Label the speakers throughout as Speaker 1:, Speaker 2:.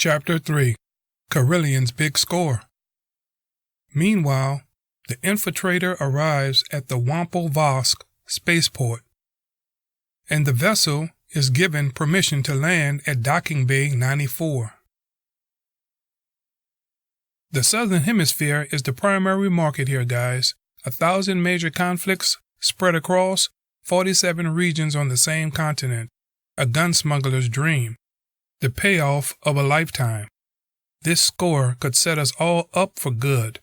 Speaker 1: Chapter 3 Carilion's Big Score. Meanwhile, the infiltrator arrives at the Wampo Vosk spaceport, and the vessel is given permission to land at Docking Bay 94. The Southern Hemisphere is the primary market here, guys. 1,000 major conflicts spread across 47 regions on the same continent. A gun smuggler's dream. The payoff of a lifetime. This score could set us all up for good.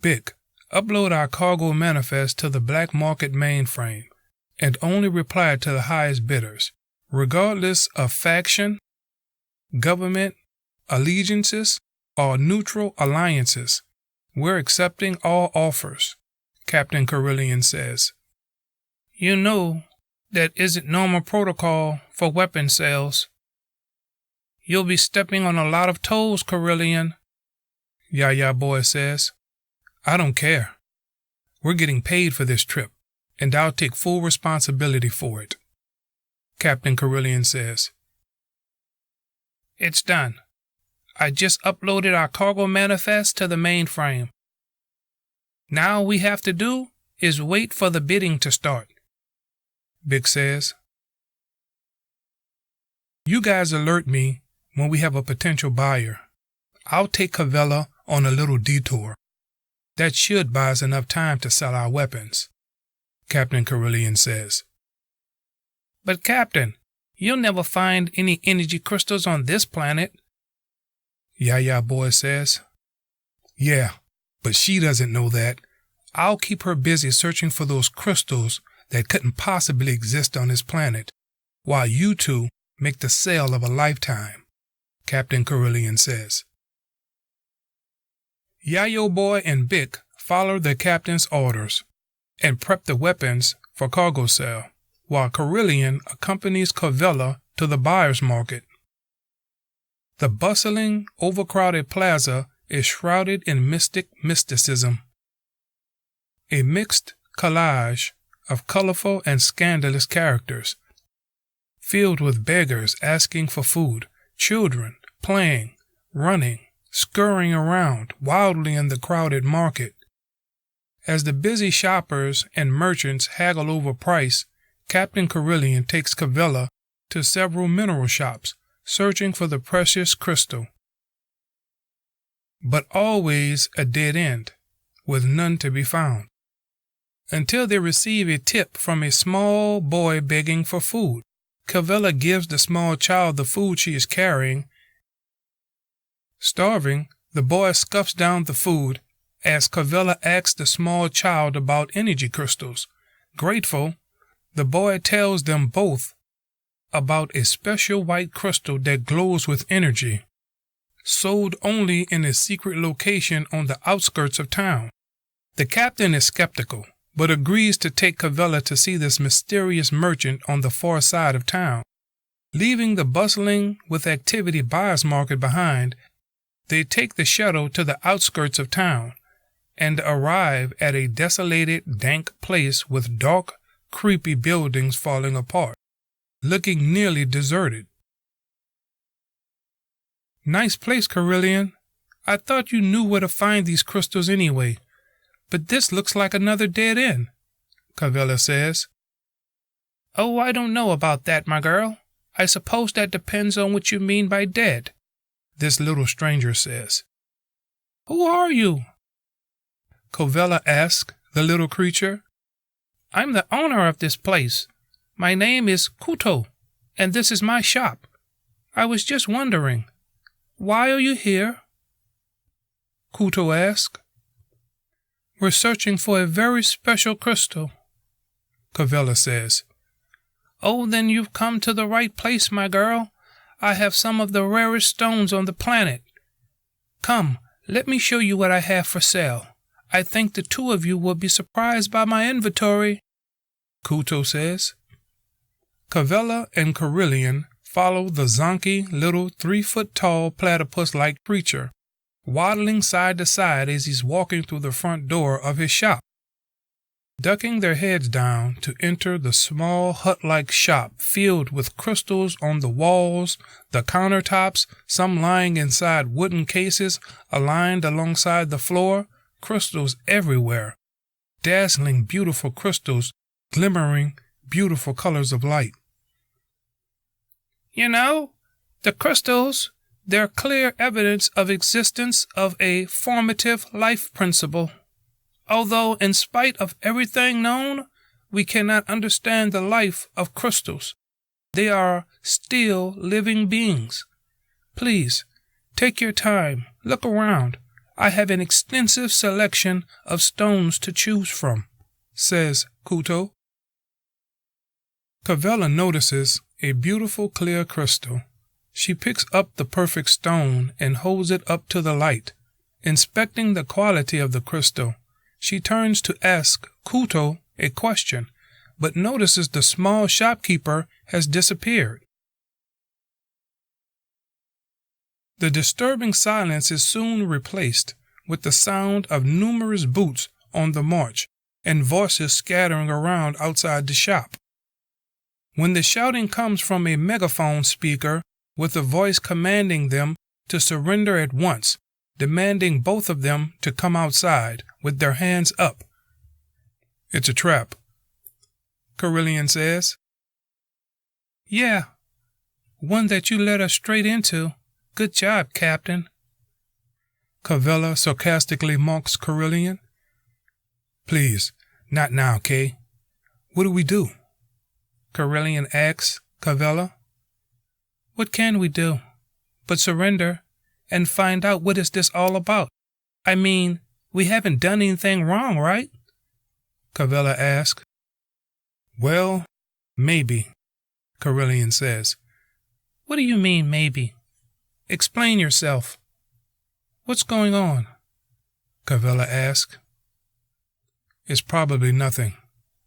Speaker 1: Bic, upload our cargo manifest to the black market mainframe, and only reply to the highest bidders, regardless of faction, government, allegiances, or neutral alliances. We're accepting all offers, Captain Carilion says. You know, that isn't normal protocol for weapon sales. You'll be stepping on a lot of toes, Carilion, Yaya Boy says. I don't care. We're getting paid for this trip, and I'll take full responsibility for it, Captain Carilion says. It's done. I just uploaded our cargo manifest to the mainframe. Now all we have to do is wait for the bidding to start, Bic says. You guys alert me when we have a potential buyer. I'll take Cavella on a little detour. That should buy us enough time to sell our weapons, Captain Carilion says. But Captain, you'll never find any energy crystals on this planet, Yaya Boy says. Yeah, but she doesn't know that. I'll keep her busy searching for those crystals that couldn't possibly exist on this planet, while you two make the sale of a lifetime, Captain Carilion says. Yayo Boy and Bic follow the captain's orders and prep the weapons for cargo sale, while Carilion accompanies Cavella to the buyer's market. The bustling, overcrowded plaza is shrouded in mystic mysticism. A mixed collage of colorful and scandalous characters, filled with beggars asking for food, children playing, running, scurrying around wildly in the crowded market. As the busy shoppers and merchants haggle over price, Captain Carilion takes Cavella to several mineral shops, searching for the precious crystal. But always a dead end, with none to be found, until they receive a tip from a small boy begging for food. Cavella gives the small child the food she is carrying. Starving, the boy scuffs down the food as Cavella asks the small child about energy crystals. Grateful, the boy tells them both about a special white crystal that glows with energy, sold only in a secret location on the outskirts of town. The captain is skeptical, but agrees to take Cavella to see this mysterious merchant on the far side of town. Leaving the bustling with activity buyer's market behind, they take the shuttle to the outskirts of town and arrive at a desolated, dank place with dark, creepy buildings falling apart, looking nearly deserted. Nice place, Carilion. I thought you knew where to find these crystals anyway, but this looks like another dead end, Cavella says. Oh, I don't know about that, my girl. I suppose that depends on what you mean by dead, this little stranger says. Who are you? Cavella asks the little creature. I'm the owner of this place. My name is Kuto, and this is my shop. I was just wondering, why are you here? Kuto asks. We're searching for a very special crystal, Cavella says. Oh, then you've come to the right place, my girl. I have some of the rarest stones on the planet. Come, let me show you what I have for sale. I think the two of you will be surprised by my inventory, Kuto says. Cavella and Carilion follow the zonky little 3-foot-tall platypus-like creature, waddling side to side as he's walking through the front door of his shop. ducking their heads down to enter the small hut-like shop filled with crystals on the walls, the countertops, some lying inside wooden cases aligned alongside the floor, crystals everywhere, dazzling beautiful crystals, glimmering beautiful colors of light. You know, the crystals, they're clear evidence of existence of a formative life principle. Although, in spite of everything known, we cannot understand the life of crystals. They are still living beings. Please, take your time, look around. I have an extensive selection of stones to choose from, says Kuto. Cavella notices a beautiful clear crystal. She picks up the perfect stone and holds it up to the light. Inspecting the quality of the crystal, she turns to ask Kuto a question, but notices the small shopkeeper has disappeared. The disturbing silence is soon replaced with the sound of numerous boots on the march and voices scattering around outside the shop. When the shouting comes from a megaphone speaker with a voice commanding them to surrender at once, demanding both of them to come outside with their hands up. It's a trap, Carilion says. Yeah, one that you led us straight into. Good job, Captain. Cavella sarcastically mocks Carilion. Please, not now, Kay. What do we do? Carilion asks Cavella. What can we do but surrender and find out what is this all about? I mean, we haven't done anything wrong, right? Cavella asks. Well, maybe, Carilion says. What do you mean, maybe? Explain yourself. What's going on? Cavella asks. It's probably nothing.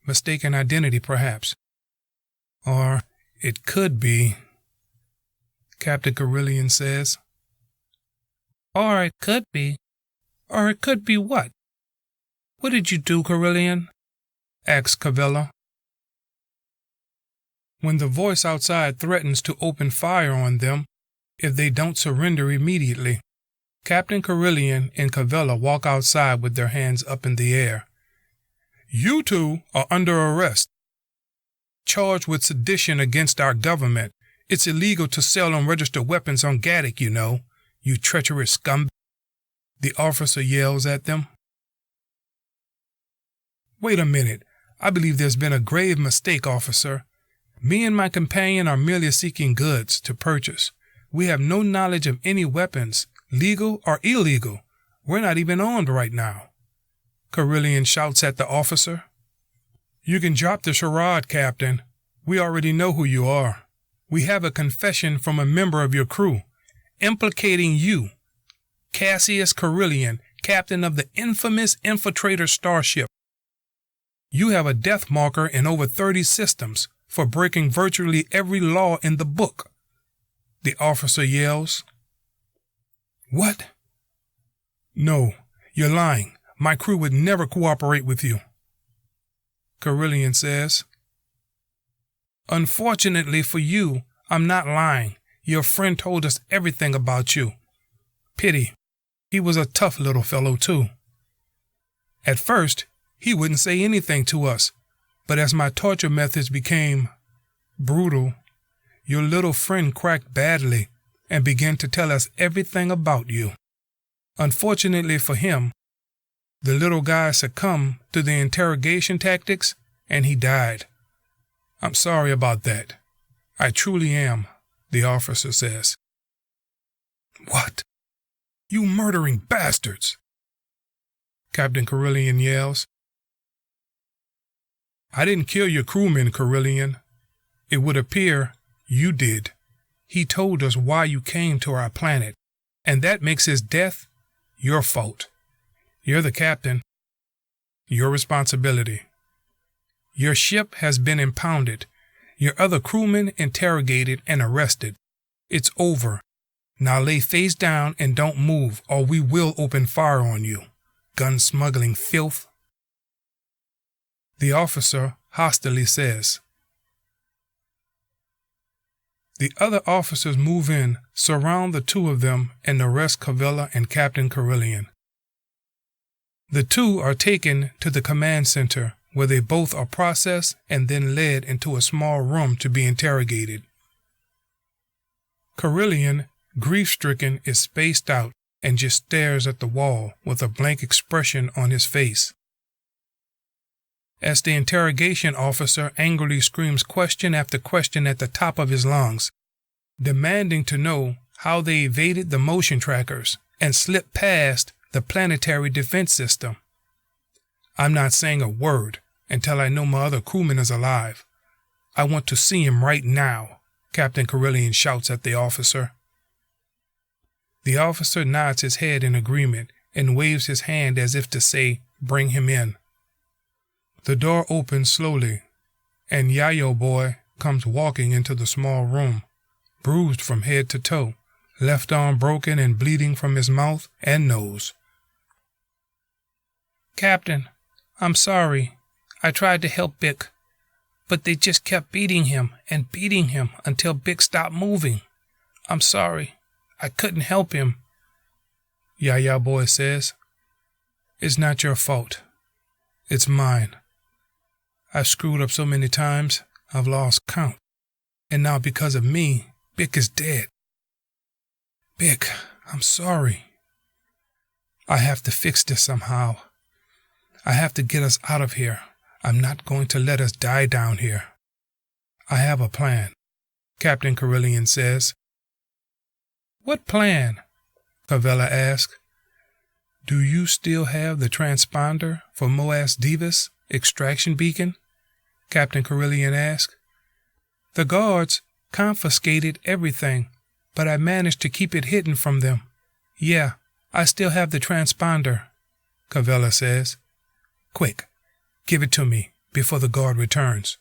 Speaker 1: Mistaken identity, perhaps. Or it could be, Captain Carilion says. Or it could be. Or it could be what? What did you do, Carilion? Asks Cavella. When the voice outside threatens to open fire on them if they don't surrender immediately, Captain Carilion and Cavella walk outside with their hands up in the air. You two are under arrest. Charged with sedition against our government. It's illegal to sell unregistered weapons on Gaddick, you know, you treacherous scum. The officer yells at them. Wait a minute. I believe there's been a grave mistake, officer. Me and my companion are merely seeking goods to purchase. We have no knowledge of any weapons, legal or illegal. We're not even armed right now. Carilion shouts at the officer. You can drop the charade, Captain. We already know who you are. We have a confession from a member of your crew, implicating you, Cassius Carilion, captain of the infamous infiltrator starship. You have a death marker in over 30 systems for breaking virtually every law in the book. The officer yells. What? No, you're lying. My crew would never cooperate with you. Carilion says. Unfortunately for you, I'm not lying. Your friend told us everything about you. Pity. He was a tough little fellow, too. At first, he wouldn't say anything to us, but as my torture methods became brutal, your little friend cracked badly and began to tell us everything about you. Unfortunately for him, the little guy succumbed to the interrogation tactics and he died. I'm sorry about that. I truly am, the officer says. What? You murdering bastards! Captain Carilion yells. I didn't kill your crewman, Carilion. It would appear you did. He told us why you came to our planet, and that makes his death your fault. You're the captain. Your responsibility. Your ship has been impounded. Your other crewmen interrogated and arrested. It's over. Now lay face down and don't move, or we will open fire on you. Gun smuggling filth. the officer hostilely says. The other officers move in, surround the two of them, and arrest Carvilla and Captain Carilion. The two are taken to the command center, where they both are processed and then led into a small room to be interrogated. Carilion, grief-stricken, is spaced out and just stares at the wall with a blank expression on his face. As the interrogation officer angrily screams question after question at the top of his lungs, demanding to know how they evaded the motion trackers and slipped past the planetary defense system. I'm not saying a word until I know my other crewman is alive. I want to see him right now, Captain Carilion shouts at the officer. The officer nods his head in agreement and waves his hand as if to say, "Bring him in." The door opens slowly, and Yayo boy comes walking into the small room, bruised from head to toe, left arm broken and bleeding from his mouth and nose. "Captain, I'm sorry. I tried to help Bick, but they just kept beating him until Bick stopped moving. I'm sorry. I couldn't help him," Yaya boy says. "It's not your fault. It's mine. I've screwed up so many times, I've lost count. And now because of me, Bick is dead. Bick, I'm sorry. I have to fix this somehow. I have to get us out of here. I'm not going to let us die down here. I have a plan," Captain Carilion says. "What plan?" Carvilla asks. "Do you still have the transponder for Moas Divas extraction beacon?" Captain Carilion asks. "The guards confiscated everything, but I managed to keep it hidden from them. Yeah, I still have the transponder," Carvilla says. "Quick, give it to me before the guard returns.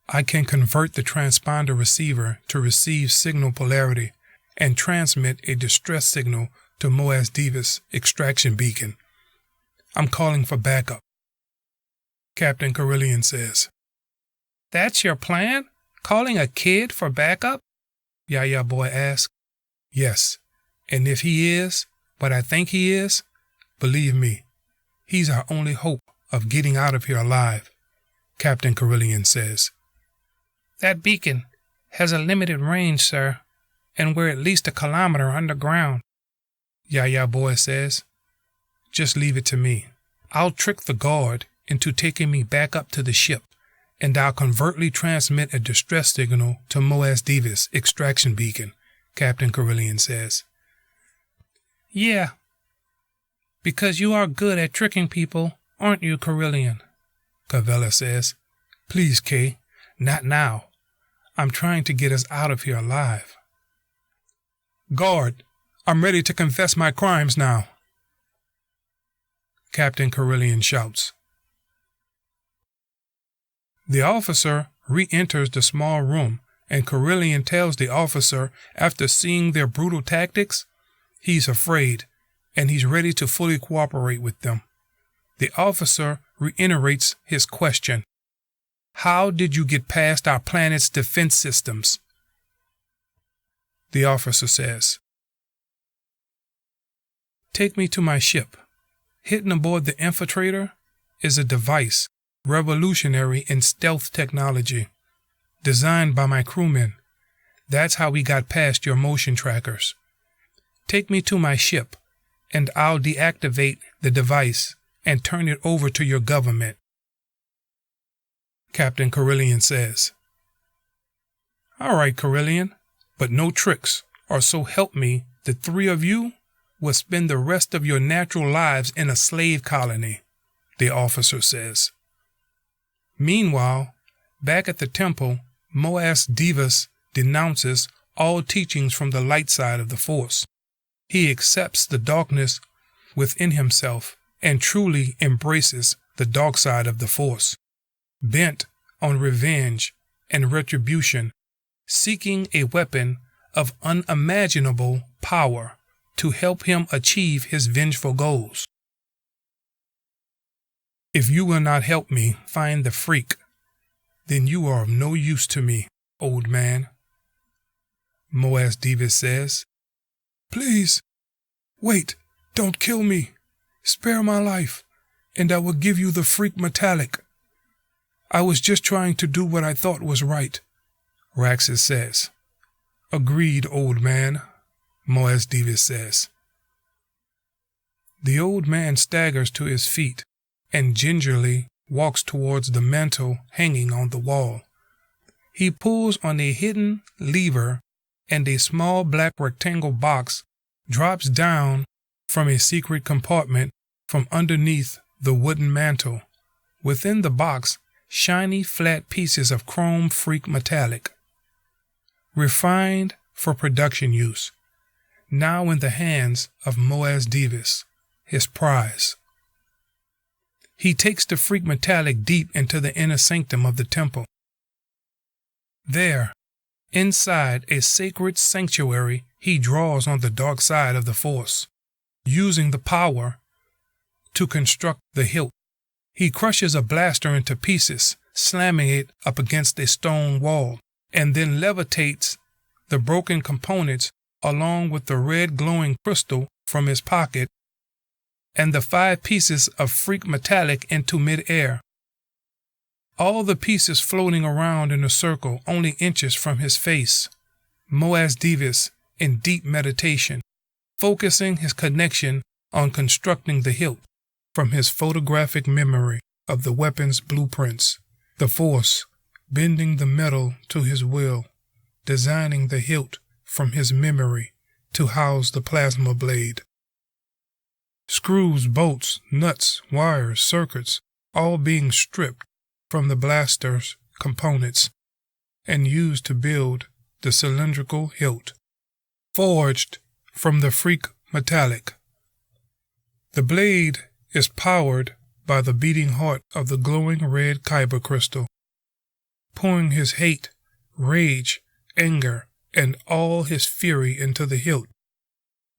Speaker 1: I can convert the transponder receiver to receive signal polarity and transmit a distress signal to Moas Divas extraction beacon. I'm calling for backup," Captain Carilion says. "That's your plan? Calling a kid for backup?" Yaya boy asks. "Yes, and if he is what I think he is, believe me, he's our only hope of getting out of here alive," Captain Carilion says. "That beacon has a limited range, sir, and we're at least 1 kilometer underground," Yaya boy says. "Just leave it to me. I'll trick the guard into taking me back up to the ship, and I'll covertly transmit a distress signal to Moas Divas extraction beacon," Captain Carilion says. "Yeah, because you are good at tricking people, aren't you, Carilion?" Carvilla says. "Please, Kay, not now. I'm trying to get us out of here alive." "Guard, I'm ready to confess my crimes now," Captain Carilion shouts. The officer re-enters the small room, and Carilion tells the officer, after seeing their brutal tactics, he's afraid, and he's ready to fully cooperate with them. The officer reiterates his question. "How did you get past our planet's defense systems?" The officer says, "Take me to my ship. Hidden aboard the infiltrator is a device revolutionary in stealth technology, designed by my crewmen. That's how we got past your motion trackers. Take me to my ship, and I'll deactivate the device and turn it over to your government," Captain Carilion says. "All right, Carilion, but no tricks, or so help me, the 3 of you will spend the rest of your natural lives in a slave colony," the officer says. Meanwhile, back at the temple, Moas Divas denounces all teachings from the light side of the Force. He accepts the darkness within himself and truly embraces the dark side of the Force, bent on revenge and retribution, seeking a weapon of unimaginable power to help him achieve his vengeful goals. If you will not help me find the freak, then you are of no use to me, old man. Moaz Divis says, Please, wait, don't kill me. Spare my life, and I will give you the freak metallic. I was just trying to do what I thought was right, Raxus says. Agreed, old man, Moaz Divis says. The old man staggers to his feet and gingerly walks towards the mantle hanging on the wall. He pulls on a hidden lever, and a small black rectangle box drops down from a secret compartment from underneath the wooden mantle. Within the box, shiny flat pieces of chrome freak metallic, refined for production use, now in the hands of Moaz Divis, his prize. He takes the freak metallic deep into the inner sanctum of the temple. There, inside a sacred sanctuary, he draws on the dark side of the Force, using the power to construct the hilt. He crushes a blaster into pieces, slamming it up against a stone wall, and then levitates the broken components along with the red glowing crystal from his pocket and the 5 pieces of freak metallic into mid-air. All the pieces floating around in a circle only inches from his face. Moaz Divis in deep meditation, focusing his connection on constructing the hilt from his photographic memory of the weapon's blueprints. The Force bending the metal to his will, designing the hilt from his memory to house the plasma blade. Screws, bolts, nuts, wires, circuits, all being stripped from the blaster's components and used to build the cylindrical hilt, forged from the freak metallic. The blade is powered by the beating heart of the glowing red kyber crystal, pouring his hate, rage, anger, and all his fury into the hilt.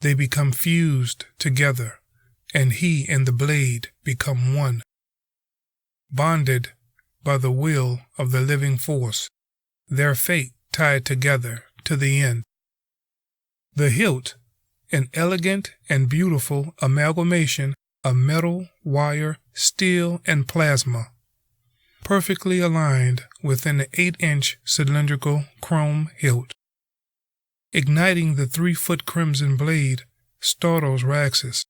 Speaker 1: They become fused together, and he and the blade become one, bonded by the will of the living Force, their fate tied together to the end. The hilt, an elegant and beautiful amalgamation of metal, wire, steel, and plasma, perfectly aligned within an 8-inch cylindrical chrome hilt. Igniting the 3-foot crimson blade startles Raxus,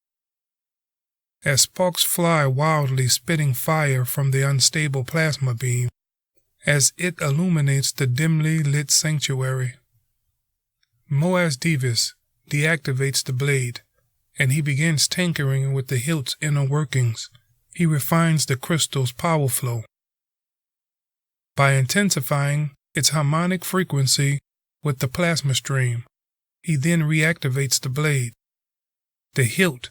Speaker 1: as sparks fly wildly, spitting fire from the unstable plasma beam as it illuminates the dimly lit sanctuary. Moaz Divis deactivates the blade, and he begins tinkering with the hilt's inner workings. He refines the crystal's power flow by intensifying its harmonic frequency with the plasma stream. He then reactivates the blade. The hilt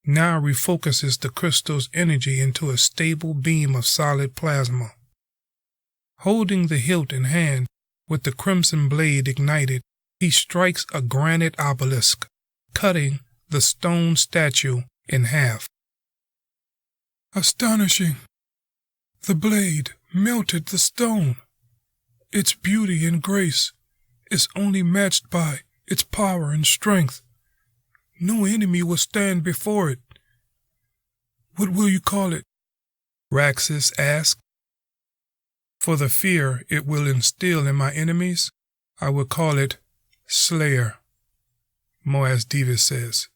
Speaker 1: now refocuses the crystal's energy into a stable beam of solid plasma. Holding the hilt in hand with the crimson blade ignited, he strikes a granite obelisk, cutting the stone statue in half. Astonishing! The blade melted the stone. Its beauty and grace is only matched by its power and strength. No enemy will stand before it. What will you call it? Raxus asked. For the fear it will instill in my enemies, I will call it Slayer, Moaz Divis says.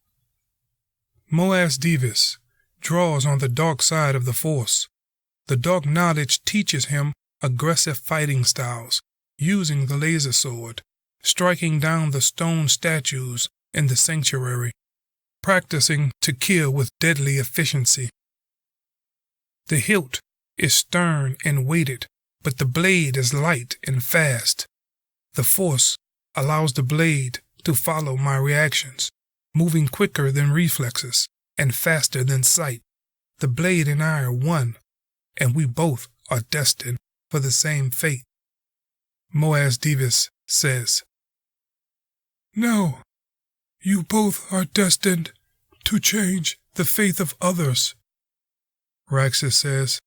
Speaker 1: Moaz Divis draws on the dark side of the Force. The dark knowledge teaches him aggressive fighting styles, using the laser sword, striking down the stone statues in the sanctuary, practicing to kill with deadly efficiency. The hilt is stern and weighted, but the blade is light and fast. The Force allows the blade to follow my reactions, moving quicker than reflexes and faster than sight. The blade and I are one, and we both are destined for the same fate. Moaz Divis says, No, you both are destined to change the fate of others. Raxus says.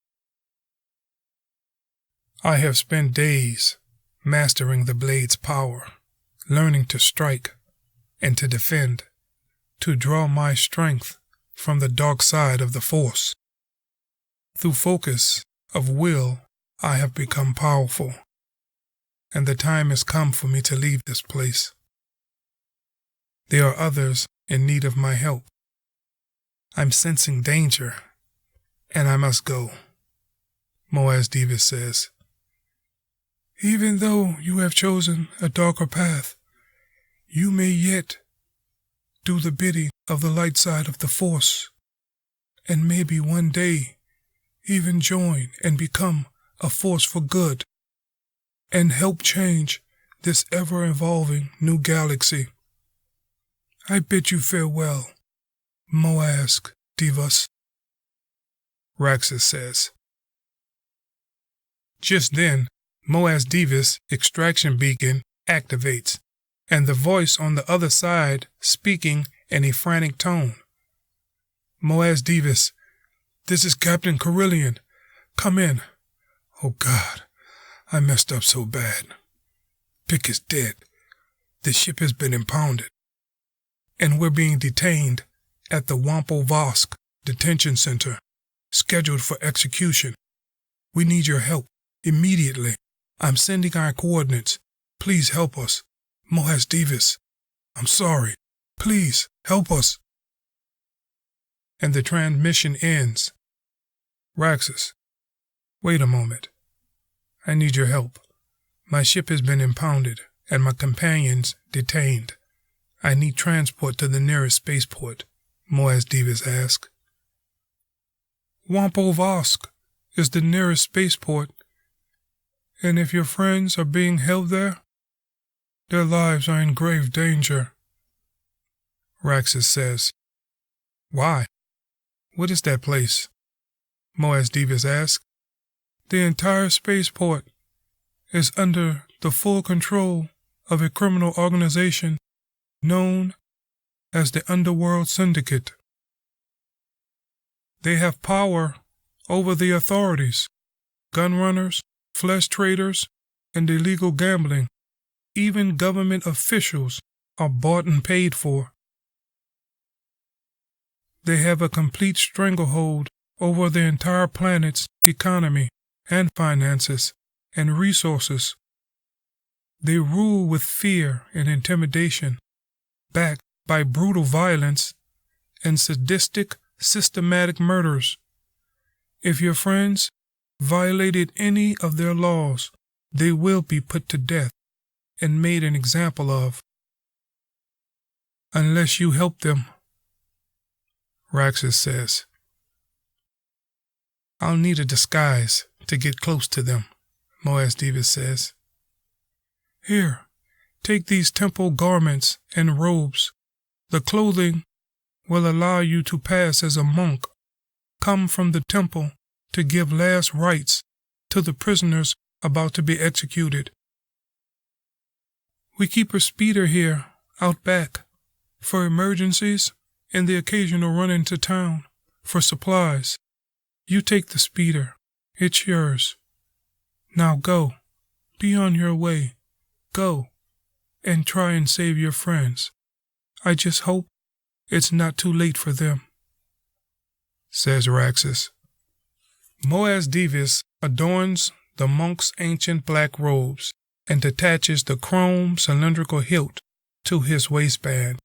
Speaker 1: I have spent days mastering the blade's power, learning to strike and to defend, to draw my strength from the dark side of the Force. Through focus of will, I have become powerful, and the time has come for me to leave this place. There are others in need of my help. I'm sensing danger, and I must go, Moaz Divis says. Even though you have chosen a darker path, you may yet do the bidding of the light side of the Force, and maybe one day even join and become a force for good, and help change this ever-evolving new galaxy. I bid you farewell, Moaz Divis, Raxus says. Just then, Moaz Divis' extraction beacon activates, and the voice on the other side speaking in a frantic tone. Moaz Divis, this is Captain Carilion. Come in. Oh God, I messed up so bad. Pick is dead. The ship has been impounded, and we're being detained at the Wampo Vosk detention center, scheduled for execution. We need your help immediately. I'm sending our coordinates. Please help us. Moaz Divis, I'm sorry. Please help us. And the transmission ends. Raxus, wait a moment. I need your help. My ship has been impounded and my companions detained. I need transport to the nearest spaceport, Moaz Divis asked. Wampo Vosk is the nearest spaceport, and if your friends are being held there, their lives are in grave danger, Raxus says. Why? What is that place? Moaz Divis asked. The entire spaceport is under the full control of a criminal organization known as the Underworld Syndicate. They have power over the authorities, gun runners, flesh traders, and illegal gambling. Even government officials are bought and paid for. They have a complete stranglehold over the entire planet's economy and finances and resources. They rule with fear and intimidation, backed by brutal violence and sadistic, systematic murders. If your friends violated any of their laws, they will be put to death and made an example of. Unless you help them, Raxus says. I'll need a disguise to get close to them, Moaz Divis says. Here, take these temple garments and robes. The clothing will allow you to pass as a monk, come from the temple to give last rites to the prisoners about to be executed. We keep a speeder here, out back, for emergencies and the occasional run into town for supplies. You take the speeder. It's yours. Now go. Be on your way. Go. And try and save your friends. I just hope it's not too late for them, says Raxus. Moaz Divis adorns the monk's ancient black robes and attaches the chrome cylindrical hilt to his waistband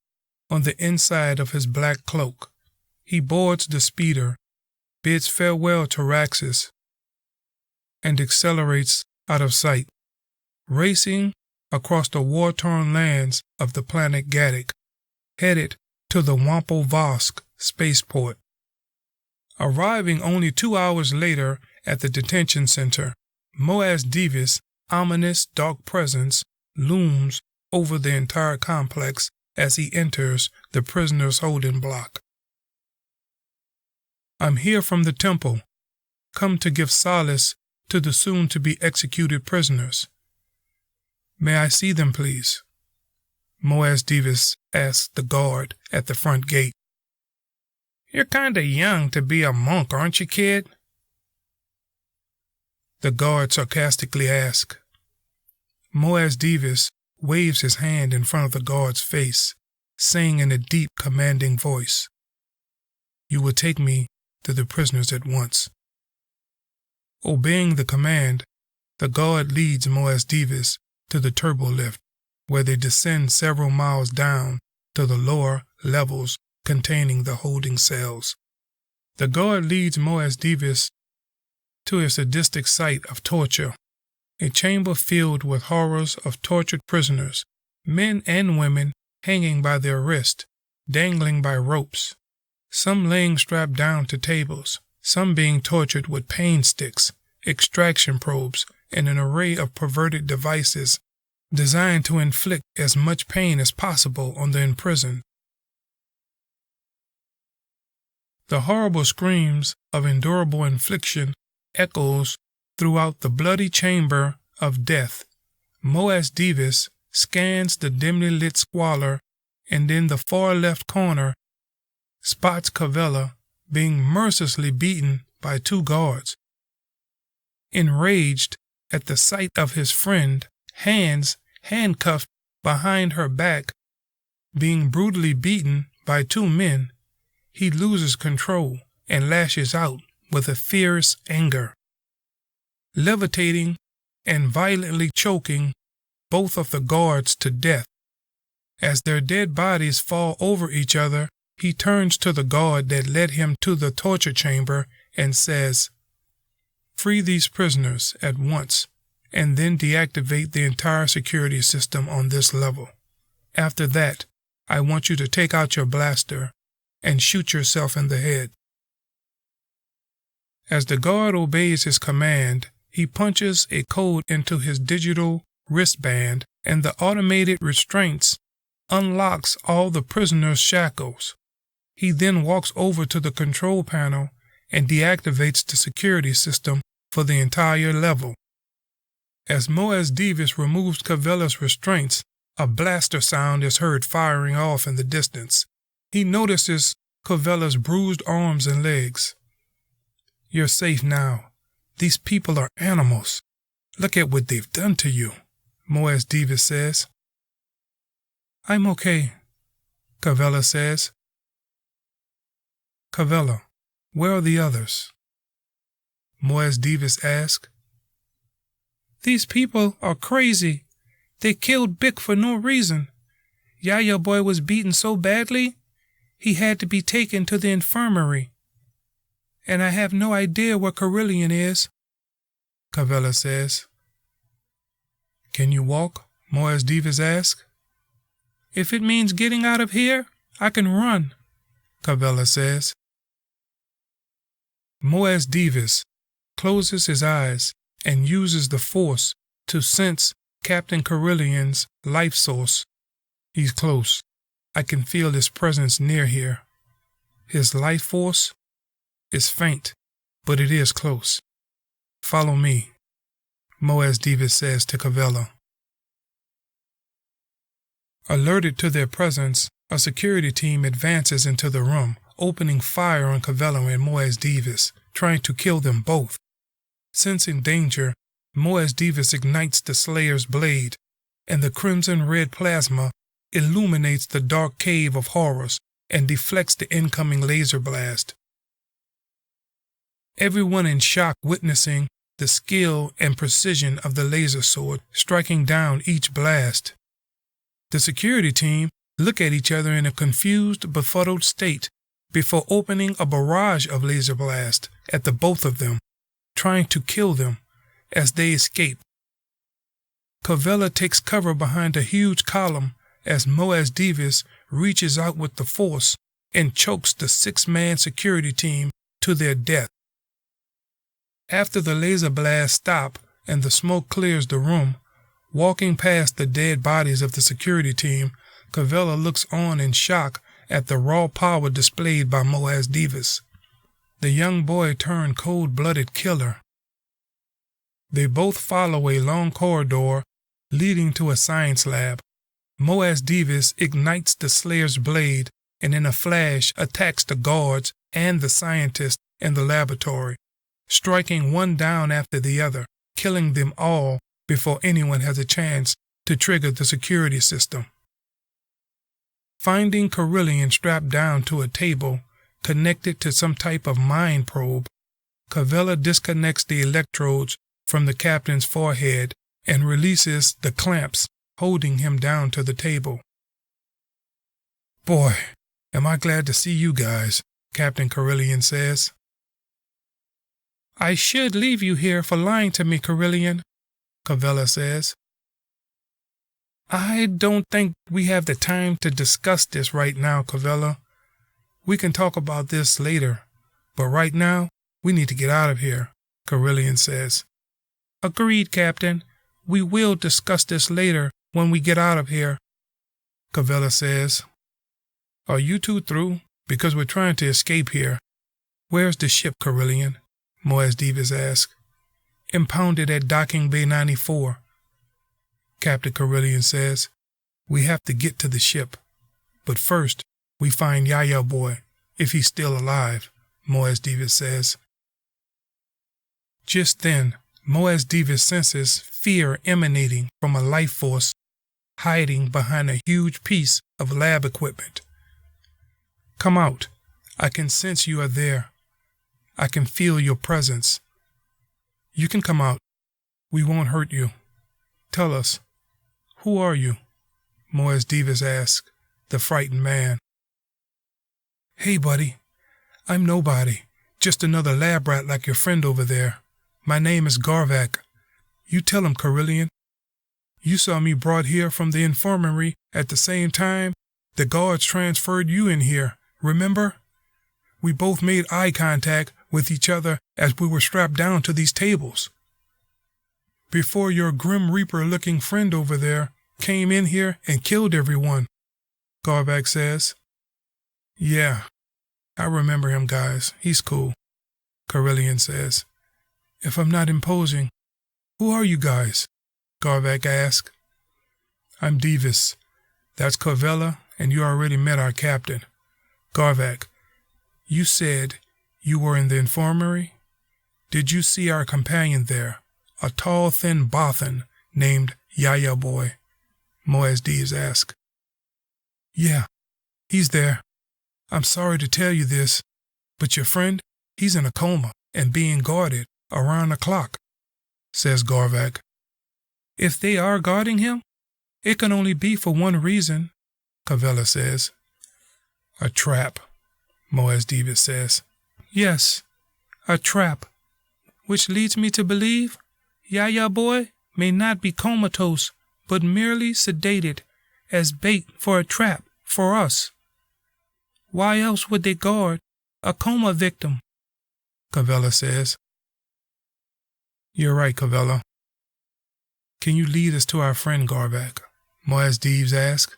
Speaker 1: on the inside of his black cloak. He boards the speeder, bids farewell to Raxus, and accelerates out of sight, racing across the war-torn lands of the planet Gaddic, headed to the Wampo Vosk spaceport. Arriving only 2 hours later at the detention center, Moaz Divis' ominous dark presence looms over the entire complex as he enters the prisoners' holding block. I'm here from the temple, come to give solace to the soon-to-be executed prisoners. May I see them, please? Moaz Divis asks the guard at the front gate. You're kinda young to be a monk, aren't you, kid? The guard sarcastically asked. Moaz Davis waves his hand in front of the guard's face, saying in a deep, commanding voice, "You will take me to the prisoners at once." Obeying the command, the guard leads Moaz Davis to the turbolift, where they descend several miles down to the lower levels containing the holding cells. The guard leads Moaz Davis to a sadistic site of torture, a chamber filled with horrors of tortured prisoners, men and women hanging by their wrists, dangling by ropes, some laying strapped down to tables, some being tortured with pain sticks, extraction probes, and an array of perverted devices designed to inflict as much pain as possible on the imprisoned. The horrible screams of endurable infliction echoes throughout the bloody chamber of death. Moaz Davis scans the dimly lit squalor, and in the far left corner spots Cavella being mercilessly beaten by two guards. Enraged at the sight of his friend, hands handcuffed behind her back, being brutally beaten by two men, he loses control and lashes out with a fierce anger, levitating and violently choking both of the guards to death. As their dead bodies fall over each other, he turns to the guard that led him to the torture chamber and says, "Free these prisoners at once, and then deactivate the entire security system on this level. After that, I want you to take out your blaster and shoot yourself in the head." As the guard obeys his command, he punches a code into his digital wristband, and the automated restraints unlocks all the prisoners' shackles. He then walks over to the control panel and deactivates the security system for the entire level. As Moaz Davis removes Cavella's restraints, a blaster sound is heard firing off in the distance. He notices Cavella's bruised arms and legs. "You're safe now. These people are animals. Look at what they've done to you," Moaz Davis says. "I'm okay," Cavella says. "Cavella, where are the others?" Moaz Davis asks. "These people are crazy. They killed Bick for no reason. Yaya boy was beaten so badly, he had to be taken to the infirmary. And I have no idea where Carilion is," Cavella says. "Can you walk?" Moaz Davis asks. "If it means getting out of here, I can run," Cavella says. Moaz Davis closes his eyes and uses the force to sense Captain Carilion's life source. He's close. I can feel his presence near here. His life force is faint, but it is close. "Follow me," Moaz Davis says to Cavella. Alerted to their presence, a security team advances into the room, opening fire on Cavella and Moaz Davis, trying to kill them both. Sensing danger, Moaz Davis ignites the Slayer's blade, and the crimson-red plasma illuminates the dark cave of horrors and deflects the incoming laser blast. Everyone in shock witnessing the skill and precision of the laser sword striking down each blast. The security team look at each other in a confused, befuddled state before opening a barrage of laser blasts at the both of them, trying to kill them as they escape. Cavella takes cover behind a huge column as Moaz Davis reaches out with the force and chokes the 6-man security team to their death. After the laser blasts stop and the smoke clears the room, walking past the dead bodies of the security team, Cavella looks on in shock at the raw power displayed by Moaz Davis. The young boy turned cold-blooded killer. They both follow a long corridor leading to a science lab. Moaz Davis ignites the Slayer's blade and in a flash attacks the guards and the scientists in the laboratory, striking one down after the other, killing them all before anyone has a chance to trigger the security system. Finding Carilion strapped down to a table connected to some type of mind probe, Carvella disconnects the electrodes from the captain's forehead and releases the clamps holding him down to the table. "Boy, am I glad to see you guys," Captain Carilion says. "I should leave you here for lying to me, Carilion," Carvella says. "I don't think we have the time to discuss this right now, Carvella. We can talk about this later, but right now we need to get out of here," Carilion says. "Agreed, Captain. We will discuss this later when we get out of here," Carvella says. "Are you two through? Because we're trying to escape here." "Where's the ship, Carilion?" Moaz Davis asked. "Impounded at Docking Bay 94. Captain Carilion says. "We have to get to the ship. But first, we find Yaya Boy, if he's still alive," Moaz Davis says. Just then, Moaz Davis senses fear emanating from a life force hiding behind a huge piece of lab equipment. "Come out. I can sense you are there. I can feel your presence. You can come out. We won't hurt you. Tell us, who are you?" Moaz Davis asked the frightened man. "Hey, buddy. I'm nobody. Just another lab rat like your friend over there. My name is Garvak. You tell him, Carilion. You saw me brought here from the infirmary at the same time the guards transferred you in here, remember? We both made eye contact with each other as we were strapped down to these tables. Before your Grim Reaper-looking friend over there came in here and killed everyone," Garvak says. "Yeah, I remember him, guys. He's cool," Carilion says. "If I'm not imposing, who are you guys?" Garvak asks. "I'm Davis. That's Carvella, and you already met our captain. Garvak, you said you were in the infirmary? Did you see our companion there, a tall, thin Bothan named Yaya Boy?" Moaz Davis asks. "Yeah, he's there. I'm sorry to tell you this, but your friend, he's in a coma and being guarded around the clock," says Garvak. "If they are guarding him, it can only be for one reason," Carvella says. "A trap," Moaz Davis says. "Yes, a trap, which leads me to believe Yaya Boy may not be comatose, but merely sedated as bait for a trap for us. Why else would they guard a coma victim?" Carvella says. "You're right, Carvella. Can you lead us to our friend Garvak?" Moaz Davis asks.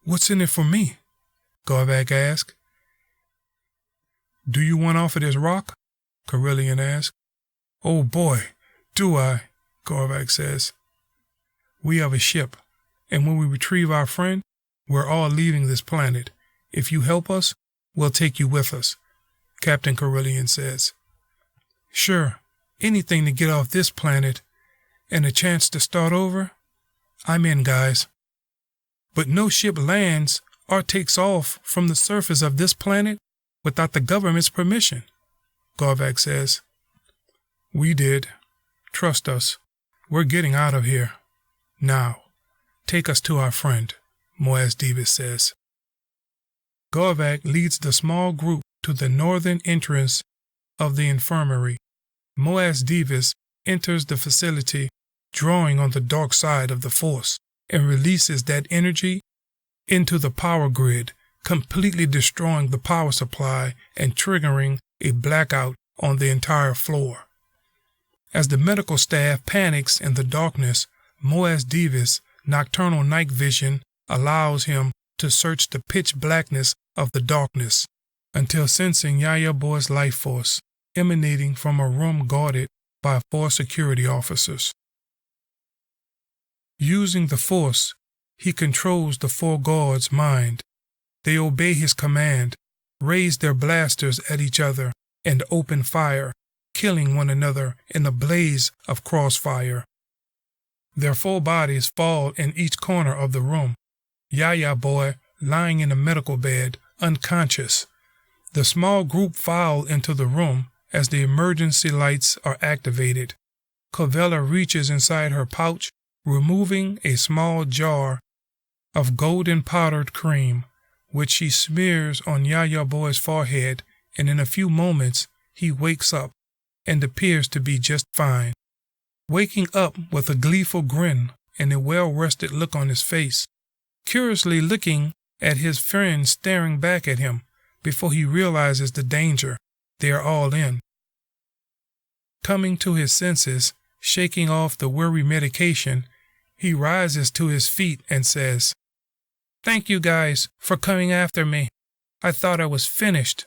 Speaker 1: "What's in it for me?" Garvak asks. "Do you want off of this rock?" Carilion asks. "Oh boy, do I," Garvak says. "We have a ship, and when we retrieve our friend, we're all leaving this planet. If you help us, we'll take you with us," Captain Carilion says. "Sure, anything to get off this planet and a chance to start over, I'm in, guys. But no ship lands or takes off from the surface of this planet without the government's permission," Garvak says. "We did. Trust us. We're getting out of here. Now, take us to our friend," Moaz Davis says. Garvak leads the small group to the northern entrance of the infirmary. Moaz Davis enters the facility, drawing on the dark side of the Force, and releases that energy into the power grid, completely destroying the power supply and triggering a blackout on the entire floor. As the medical staff panics in the darkness, Moaz Davis' nocturnal night vision allows him to search the pitch blackness of the darkness until sensing Yaya Boy's life force emanating from a room guarded by 4 security officers. Using the Force, he controls the 4 guards' mind, They obey his command, raise their blasters at each other, and open fire, killing one another in a blaze of crossfire. Their full bodies fall in each corner of the room. Yaya boy lying in a medical bed, unconscious. The small group file into the room as the emergency lights are activated. Cavella reaches inside her pouch, removing a small jar of golden powdered cream, which she smears on Yaya boy's forehead, and in a few moments he wakes up and appears to be just fine. Waking up with a gleeful grin and a well-rested look on his face, curiously looking at his friend staring back at him before he realizes the danger they are all in. Coming to his senses, shaking off the worry medication, he rises to his feet and says, "Thank you guys for coming after me. I thought I was finished,